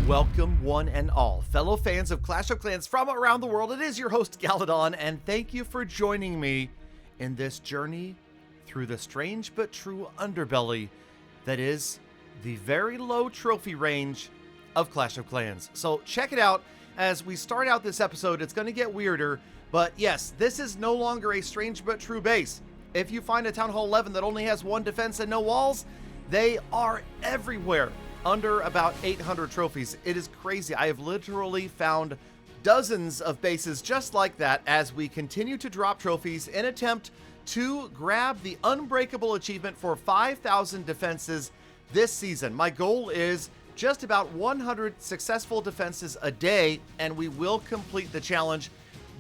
Welcome, one and all, fellow fans of Clash of Clans from around the world. It is your host, Galadon, and thank you for joining me in this journey through the strange but true underbelly that is the very low trophy range of Clash of Clans. So check it out as we start out this episode. It's going to get weirder, but yes, this is no longer a strange but true base. If you find a Town Hall 11 that only has one defense and no walls, they are everywhere. Under about 800 trophies. It is crazy. I have literally found dozens of bases just like that as we continue to drop trophies in attempt to grab the unbreakable achievement for 5,000 defenses this season. My goal is just about 100 successful defenses a day, and we will complete the challenge.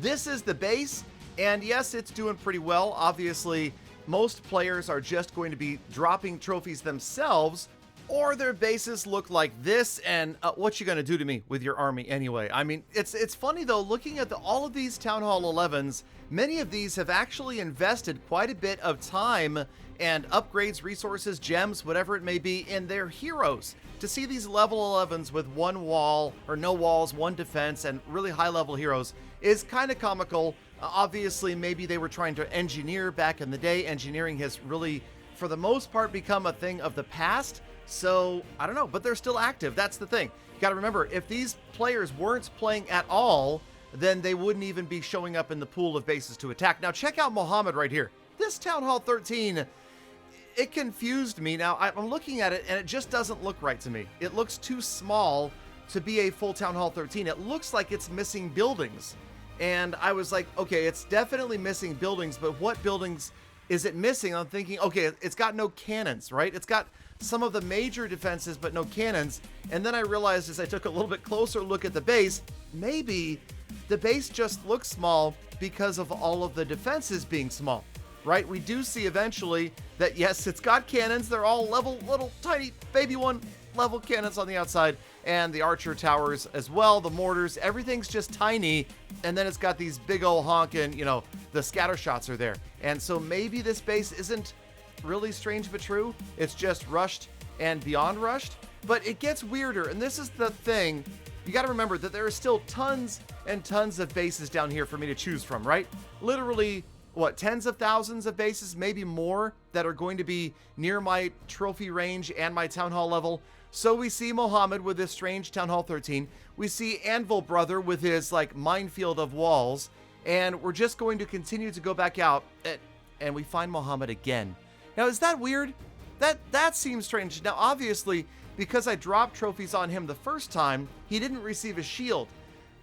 This is the base, and yes, it's doing pretty well. Obviously, most players are just going to be dropping trophies themselves, or their bases look like this, and what you gonna do to me with your army anyway? I mean, it's funny though, looking at all of these Town Hall 11s, many of these have actually invested quite a bit of time and upgrades, resources, gems, whatever it may be, in their heroes. To see these level 11s with one wall, or no walls, one defense, and really high level heroes is kind of comical. Obviously, maybe they were trying to engineer back in the day. Engineering has really, for the most part, become a thing of the past. So, I don't know, but they're still active. That's the thing. You got to remember, if these players weren't playing at all, then they wouldn't even be showing up in the pool of bases to attack. Now, check out Mohammed right here. This Town Hall 13, it confused me. Now, I'm looking at it, and it just doesn't look right to me. It looks too small to be a full Town Hall 13. It looks like it's missing buildings. And I was like, okay, it's definitely missing buildings, but what buildings is it missing? I'm thinking, okay, it's got no cannons, right? It's got some of the major defenses, but no cannons. And then I realized as I took a little bit closer look at the base, maybe the base just looks small because of all of the defenses being small, right? We do see eventually that, yes, it's got cannons. They're all level, little tiny baby one level cannons on the outside, and the archer towers as well, the mortars, everything's just tiny. And then it's got these big old honking, the scatter shots are there. And so maybe this base isn't really strange but true. It's just rushed and beyond rushed. But it gets weirder, and this is the thing. You got to remember that there are still tons and tons of bases down here for me to choose from, right? Literally, tens of thousands of bases, maybe more, that are going to be near my trophy range and my Town Hall level. So we see Mohammed with this strange Town Hall 13. We see Anvil Brother with his minefield of walls. And we're just going to continue to go back out, and we find Mohammed again. Now, is that weird? That seems strange. Now, obviously, because I dropped trophies on him the first time, he didn't receive a shield.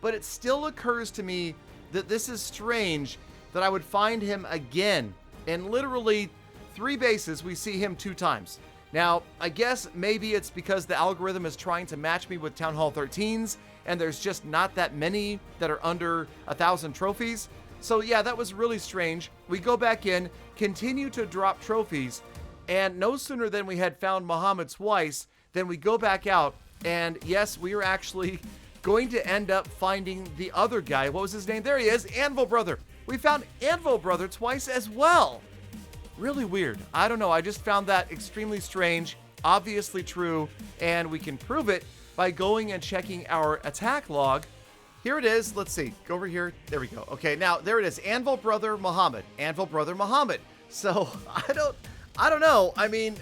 But it still occurs to me that this is strange that I would find him again. In literally 3 bases, we see him 2 times. Now, I guess maybe it's because the algorithm is trying to match me with Town Hall 13s, and there's just not that many that are under 1,000 trophies. So yeah, that was really strange. We go back in, continue to drop trophies, and no sooner than we had found Mohammed twice, then we go back out, and yes, we are actually going to end up finding the other guy. What was his name? There he is, Anvil Brother. We found Anvil Brother twice as well. Really weird. I don't know. I just found that extremely strange, obviously true, and we can prove it by going and checking our attack log. Here it is. Let's see. Go over here. There we go. Okay, now there it is. Anvil Brother Mohammed. Anvil Brother Mohammed. So I don't know. I mean,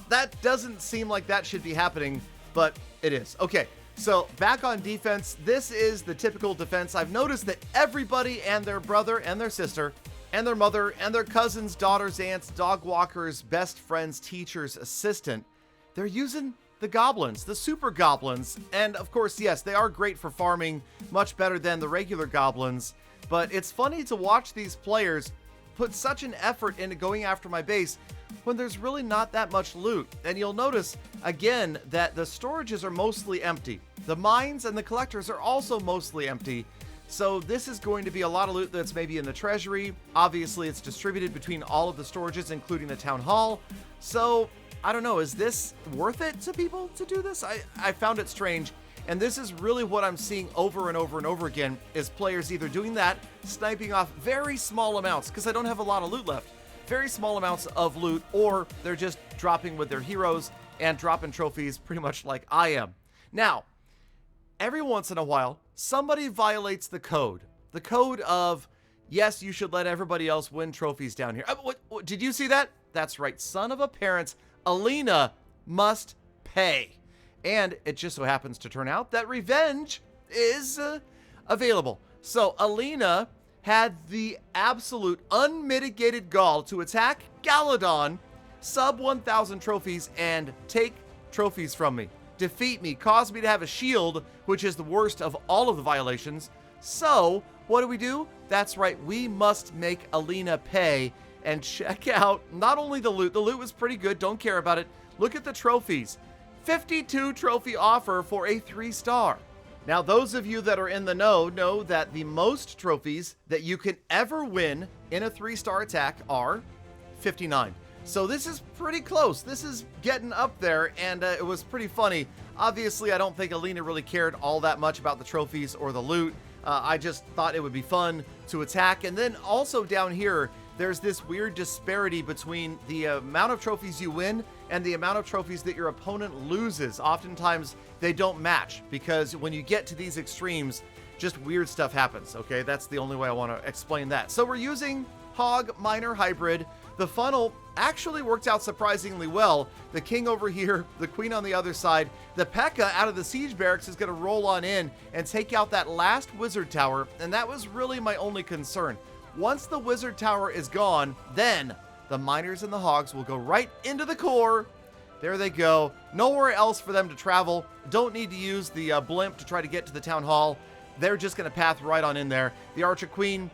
that doesn't seem like that should be happening, but it is. Okay, so back on defense. This is the typical defense. I've noticed that everybody and their brother and their sister and their mother and their cousins, daughters, aunts, dog walkers, best friends, teachers, assistant, they're using the goblins, the super goblins. And of course, yes, they are great for farming, much better than the regular goblins. But it's funny to watch these players put such an effort into going after my base when there's really not that much loot. And you'll notice again that the storages are mostly empty. The mines and the collectors are also mostly empty. So this is going to be a lot of loot that's maybe in the treasury. Obviously, it's distributed between all of the storages, including the town hall. So I don't know, is this worth it to people to do this? I found it strange. And this is really what I'm seeing over and over and over again, is players either doing that, sniping off very small amounts, because I don't have a lot of loot left, very small amounts of loot, or they're just dropping with their heroes and dropping trophies pretty much like I am. Now, every once in a while, somebody violates the code. The code of, yes, you should let everybody else win trophies down here. What, did you see that? That's right, son of a parent, Alina must pay. And it just so happens to turn out that revenge is available. So Alina had the absolute unmitigated gall to attack Galadon, sub 1,000 trophies, and take trophies from me, defeat me, cause me to have a shield, which is the worst of all of the violations. So what do? That's right, we must make Alina pay. And check out not only the loot was pretty good, don't care about it. Look at the trophies. 52 trophy offer for a 3-star. Now, those of you that are in the know that the most trophies that you can ever win in a 3-star attack are 59. So this is pretty close. This is getting up there, and it was pretty funny. Obviously, I don't think Alina really cared all that much about the trophies or the loot. I just thought it would be fun to attack. And then also down here, there's this weird disparity between the amount of trophies you win and the amount of trophies that your opponent loses. Oftentimes, they don't match because when you get to these extremes, just weird stuff happens, okay? That's the only way I want to explain that. So we're using Hog Miner Hybrid. The funnel actually worked out surprisingly well. The king over here, the queen on the other side. The P.E.K.K.A. out of the siege barracks is going to roll on in and take out that last wizard tower, and that was really my only concern. Once the wizard tower is gone, then the miners and the hogs will go right into the core. There they go. Nowhere else for them to travel. Don't need to use the blimp to try to get to the town hall. They're just going to path right on in there. The Archer Queen,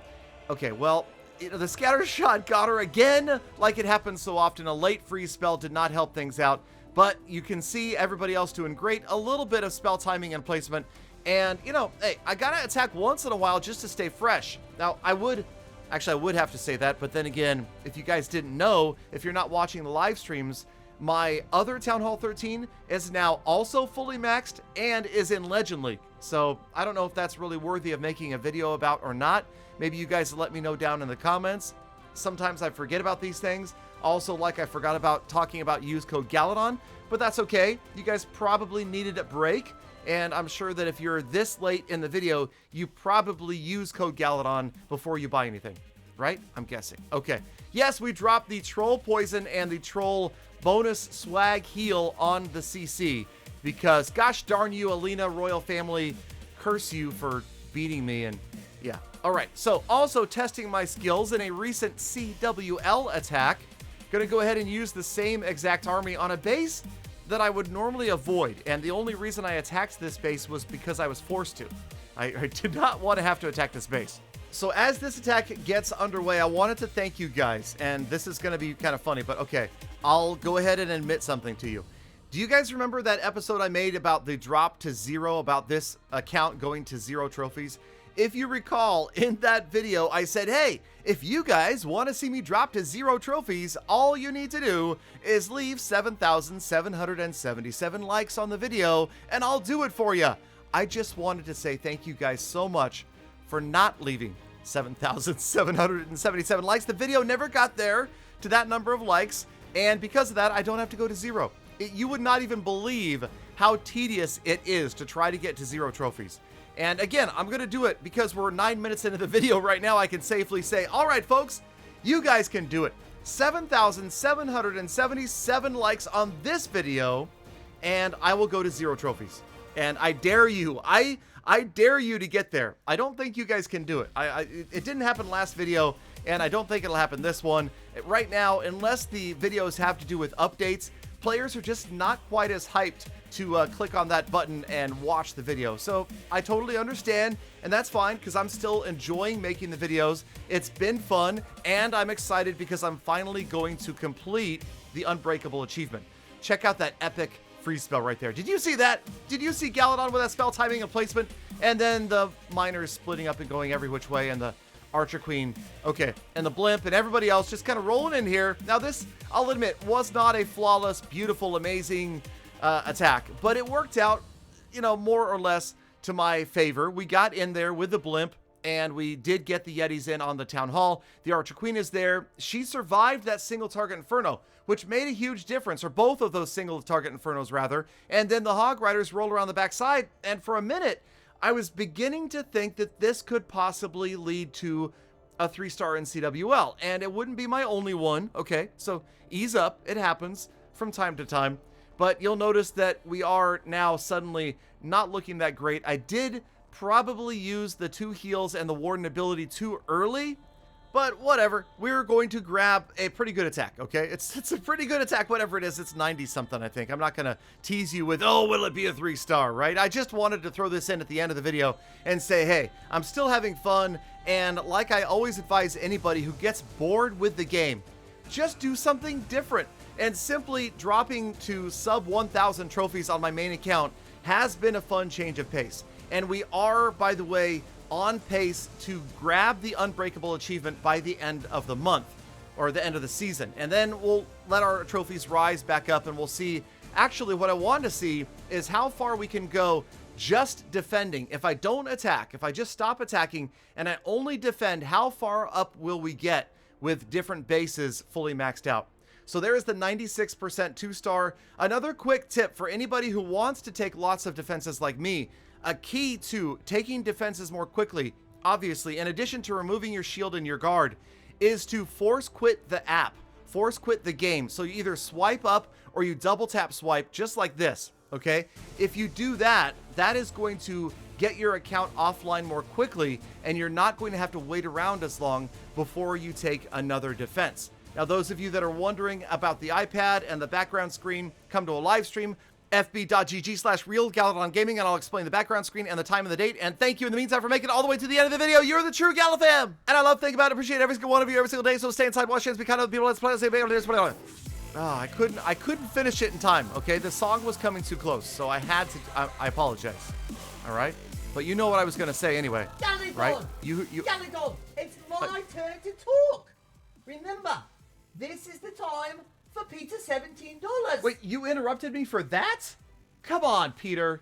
okay, well, the scatter shot got her again. Like it happens so often, a late freeze spell did not help things out. But you can see everybody else doing great. A little bit of spell timing and placement. And, you know, hey, I got to attack once in a while just to stay fresh. Now, I would have to say that, but then again, if you guys didn't know, if you're not watching the live streams, my other Town Hall 13 is now also fully maxed and is in Legend League. So I don't know if that's really worthy of making a video about or not. Maybe you guys let me know down in the comments. Sometimes I forget about these things. Also, like I forgot about talking about use code Galadon, but that's okay. You guys probably needed a break. And I'm sure that if you're this late in the video, you probably use code Galadon before you buy anything, right? I'm guessing. Okay. Yes, we dropped the Troll Poison and the Troll bonus swag heal on the CC because gosh darn you, Alina Royal Family, curse you for beating me. And yeah. All right. So also testing my skills in a recent CWL attack. Going to go ahead and use the same exact army on a base that I would normally avoid, and the only reason I attacked this base was because I was forced to. I did not want to have to attack this base. So as this attack gets underway, I wanted to thank you guys, and this is going to be kind of funny, but okay, I'll go ahead and admit something to you. Do you guys remember that episode I made about the drop to 0, about this account going to 0 trophies? If you recall, in that video, I said, hey, if you guys want to see me drop to 0 trophies, all you need to do is leave 7,777 likes on the video, and I'll do it for you. I just wanted to say thank you guys so much for not leaving 7,777 likes. The video never got there to that number of likes, and because of that, I don't have to go to 0. You would not even believe how tedious it is to try to get to 0 trophies. And again, I'm going to do it because we're 9 minutes into the video right now. I can safely say, all right, folks, you guys can do it. 7,777 likes on this video, and I will go to 0 trophies. And I dare you. I dare you to get there. I don't think you guys can do it. It didn't happen last video, and I don't think it'll happen this one. Right now, unless the videos have to do with updates, players are just not quite as hyped to click on that button and watch the video. So I totally understand, and that's fine because I'm still enjoying making the videos. It's been fun, and I'm excited because I'm finally going to complete the Unbreakable achievement. Check out that epic freeze spell right there. Did you see that? Did you see Galadon with that spell timing and placement? And then the miners splitting up and going every which way, and the Archer Queen, okay, and the blimp and everybody else just kind of rolling in here. Now this, I'll admit, was not a flawless, beautiful, amazing attack, but it worked out, you know, more or less to my favor. We got in there with the blimp, and we did get the Yetis in on the Town Hall. The Archer Queen is there. She survived that single target Inferno, which made a huge difference, or both of those single target Infernos, rather. And then the Hog Riders rolled around the backside, and for a minute, I was beginning to think that this could possibly lead to a 3-star in CWL, and it wouldn't be my only one, okay? So ease up, it happens from time to time. But you'll notice that we are now suddenly not looking that great. I did probably use the 2 heals and the Warden ability too early, but whatever. We're going to grab a pretty good attack, okay? It's a pretty good attack, whatever it is. It's 90-something, I think. I'm not going to tease you with, oh, will it be a 3-star, right? I just wanted to throw this in at the end of the video and say, hey, I'm still having fun, and like I always advise anybody who gets bored with the game, just do something different. And simply dropping to sub 1,000 trophies on my main account has been a fun change of pace. And we are, by the way, on pace to grab the Unbreakable achievement by the end of the month, or the end of the season. And then we'll let our trophies rise back up, and we'll see. Actually, what I want to see is how far we can go just defending. If I don't attack, if I just stop attacking and I only defend, how far up will we get with different bases fully maxed out? So there is the 96% 2-star. Another quick tip for anybody who wants to take lots of defenses like me, a key to taking defenses more quickly, obviously, in addition to removing your shield and your guard, is to force quit the app, force quit the game. So you either swipe up or you double tap swipe, just like this, okay? If you do that, that is going to get your account offline more quickly, and you're not going to have to wait around as long before you take another defense. Now, those of you that are wondering about the iPad and the background screen, come to a live stream, fb.gg/realgaladongaming, and I'll explain the background screen and the time and the date. And thank you in the meantime for making it all the way to the end of the video. You're the true Galafam! And I love, think about it, appreciate every single one of you every single day. So stay inside, watch chance, be kind of the people. Let's play. Let's say, I couldn't finish it in time, okay? The song was coming too close, so I had to, I apologize. All right? But you know what I was going to say anyway. Galladon! Right? Galladon, it's my turn to talk. Remember, this is the time for Peter $17. Wait, you interrupted me for that? Come on, Peter.